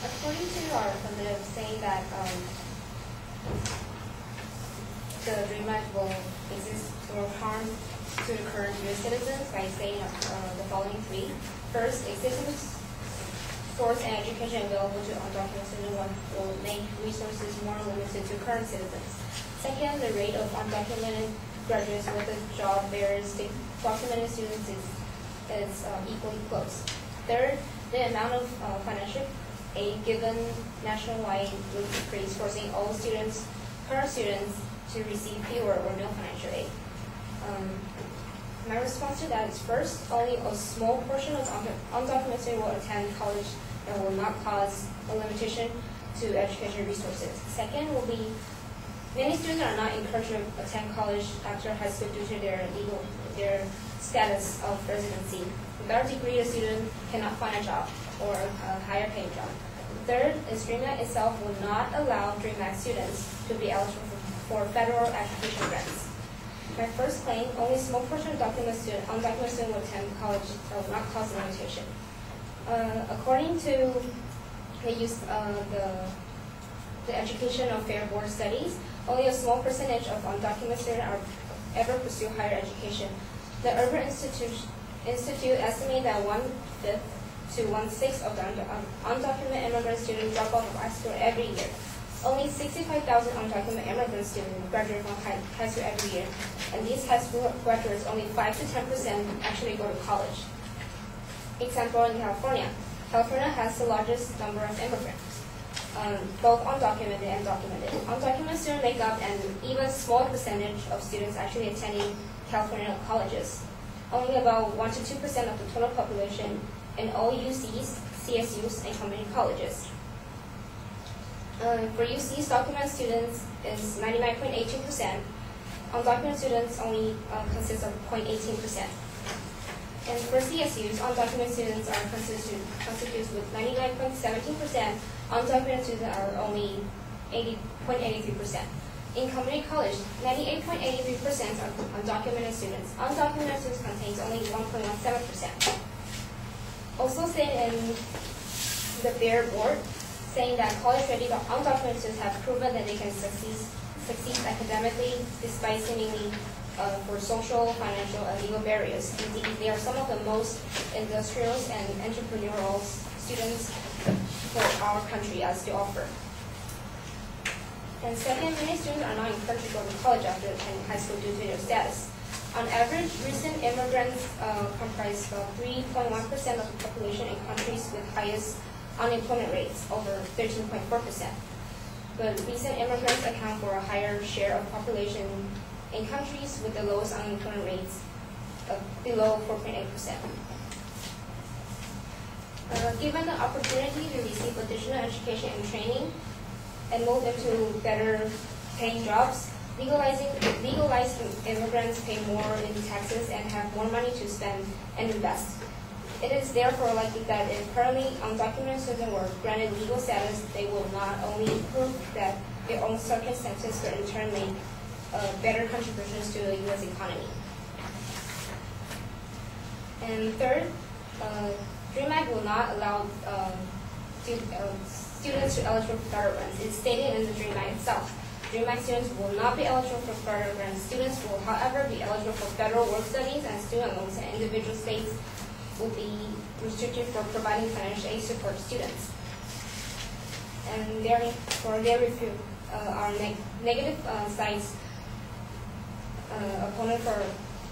According to our affirmative, saying that the DREAM Act will exist or harm to the current U.S. citizens by saying the following three. First, existing source and education available to undocumented citizens will make resources more limited to current citizens. Second, the rate of undocumented graduates with a job whereas the documented students is equally close. Third, the amount of financial aid given nationwide will decrease, forcing all students, current students, to receive fewer or no financial aid. My response to that is first, only a small portion of undocumented will attend college and will not cause a limitation to education resources. Second will be, many students are not encouraged to attend college after high school due to their status of residency. Without a degree, a student cannot find a job or a higher paying job. Third is DREAM Act itself will not allow DREAM Act students to be eligible for federal education grants. My first claim, only a small portion of undocumented students will attend college will not cause a limitation. According to the Education of Fair Board studies, only a small percentage of undocumented students are ever pursue higher education. The Urban Institute estimates that 1/5 to 1/6 of the undocumented immigrant students drop out of high school every year. Only 65,000 undocumented immigrant students graduate from high school every year, and these high school graduates, only 5 to 10% actually go to college. Example in California. California has the largest number of immigrants, both undocumented and documented. Undocumented students make up an even small percentage of students actually attending California colleges. Only about 1 to 2% of the total population in all UCs, CSUs, and community colleges. For UCs, documented students is 99.82%. Undocumented students only consist of 0.18%. And for CSUs, undocumented students are constitutes with 99.17%. Undocumented students are only 0.83%. In community college, 98.83% are undocumented students. Undocumented students contains only 1.17%. Also said in the Fair Board, saying that college-ready undocumented students have proven that they can succeed academically despite seemingly for social, financial, and legal barriers. Indeed, they are some of the most industrious and entrepreneurial students for our country as to offer. And second, many students are not encouraged to go to college after attending high school due to their status. On average, recent immigrants comprise 3.1% of the population in countries with highest unemployment rates, over 13.4%. But recent immigrants account for a higher share of population in countries with the lowest unemployment rates, below 4.8%. Given the opportunity to receive additional education and training and move into better paying jobs, legalized immigrants pay more in taxes and have more money to spend and invest. It is therefore likely that if currently undocumented citizens were granted legal status, they will not only prove that their own circumstances but in turn make better contributions to the U.S. economy. And third, DREAM Act will not allow students to eligible for federal grants. It's stated in the DREAM Act itself. DREAM Act students will not be eligible for federal grants. Students will, however, be eligible for federal work studies, and student loans and individual states will be restricted for providing financial aid support to students. And therefore, they refute our negative sides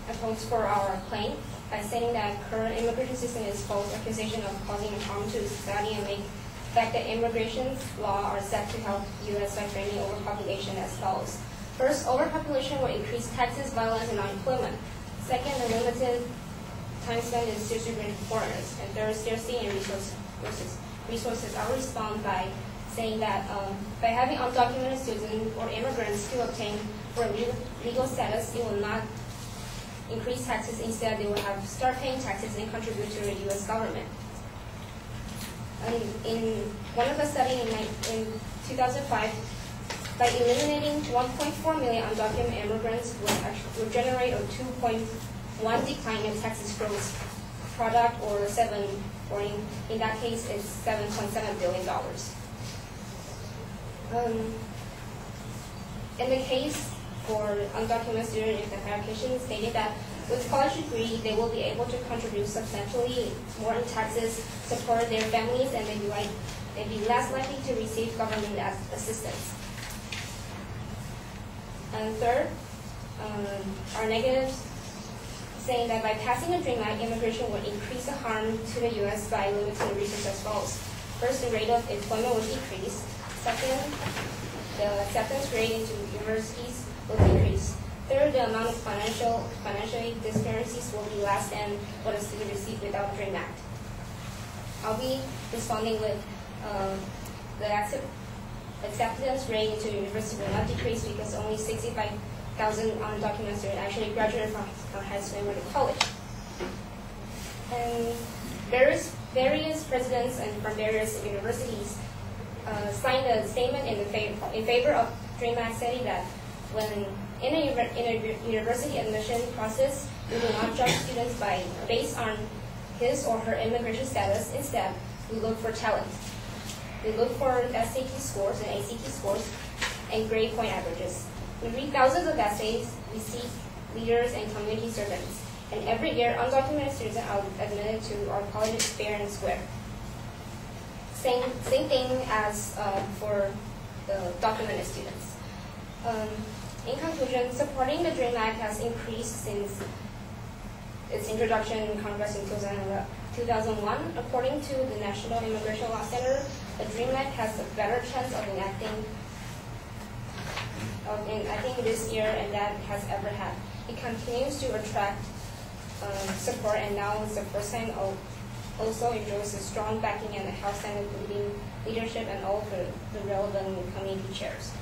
opposed for our claim by saying that current immigration system is false accusation of causing harm to society and make the fact that immigration laws are set to help U.S. by framing overpopulation as follows. First, overpopulation will increase taxes, violence, and unemployment. Second, the limited time spent in distributing foreigners. And third, scarcity and resources. I'll respond by saying that by having undocumented students or immigrants to obtain for legal status, it will not increase taxes. Instead, they will have to start paying taxes and contribute to the U.S. government. In one of the studies in 2005, by eliminating 1.4 million undocumented immigrants would generate a 2.1 decline in taxes gross product or reporting. In that case, it's $7.7 billion. In the case for undocumented student, if the clarification stated that with college degree, they will be able to contribute substantially more in taxes, support their families, and they'd be less likely to receive government assistance. And third, our negatives, saying that by passing the DREAM Act, immigration would increase the harm to the U.S. by limiting the reasons as follows. First, the rate of employment will decrease. Second, the acceptance rate into universities will decrease. Third, the amount of financial aid disparities will be less than what a student received without the DREAM Act. I'll be responding with the acceptance rate into university will not decrease because only 65,000 undocumented students actually graduated from high school and went to college. And various presidents and from various universities signed a statement in favor of DREAM Act, saying that when in a university admission process, we will not judge students based on his or her immigration status. Instead, we look for talent. We look for SAT scores and ACT scores and grade point averages. We read thousands of essays, we seek leaders and community servants, and every year undocumented students are admitted to our colleges fair and square. Same thing as for the documented students. In conclusion, supporting the DREAM Act has increased since its introduction in Congress in 2001. According to the National Immigration Law Center, the DREAM Act has a better chance of enacting this year and that has ever had. It continues to attract support, and now it's the first time also enjoys a strong backing in the House Senate leadership and all of the relevant committee chairs.